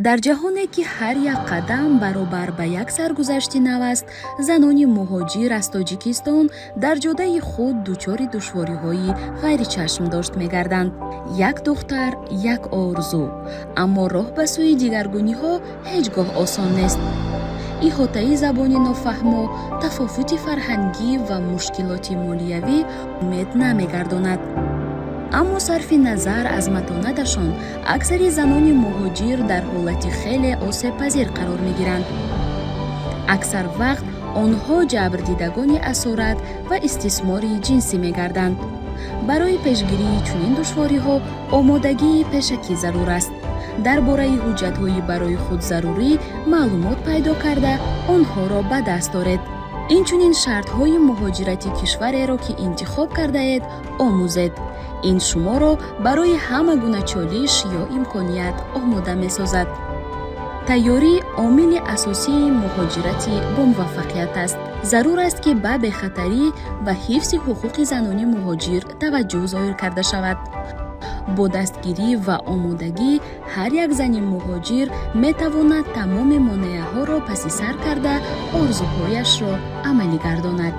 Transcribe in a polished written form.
дар ҷаҳоне ки ҳар як қадам баробар ба як саргузашти нав аст, занони муҳоҷир аз Тоҷикистон дар ҷодаи худ дучори душвориҳои ғайричашмдошт мегарданд. Як духтар, як орзу. Аммо роҳ ба сӯи дигаргуниҳо ҳеҷ гоҳ осон нест. иҳотаи забони нофаҳмо, тафовути фарҳангӣ ва мушкилоти молиявӣ умед намегардонад. аммо сарфи назар аз матонаташон аксари занони муҳоҷир дар ҳолати хеле осебпазир қарор мегиранд. аксар вақт онҳо ҷабрдидагони асорат ва истисмори ҷинсӣ мегарданд. барои пешгирии чунин душвориҳо омодагии пешакӣ зарур аст. дар бораи ҳуҷҷатҳои барои худ зарурӣ маълумот пайдо карда, онҳоро ба даст оред. инчунин шартҳои муҳоҷирати кишвареро ки интихоб кардаед омӯзед. ин шуморо барои ҳама гуна чолиш ё имконият омода месозад. тайёрӣ омили асосии муҳоҷирати бомуваффақият аст. зарур аст ки ба бехатарӣ ва ҳифзи ҳуқуқи занони муҳоҷир таваҷҷӯҳ зоҳир карда шавад. бо дастгирӣ ва омодагӣ ҳар як зани муҳоҷир метавонад тамоми монеаҳоро паси сар карда, орзуҳояшро амалӣ гардонад.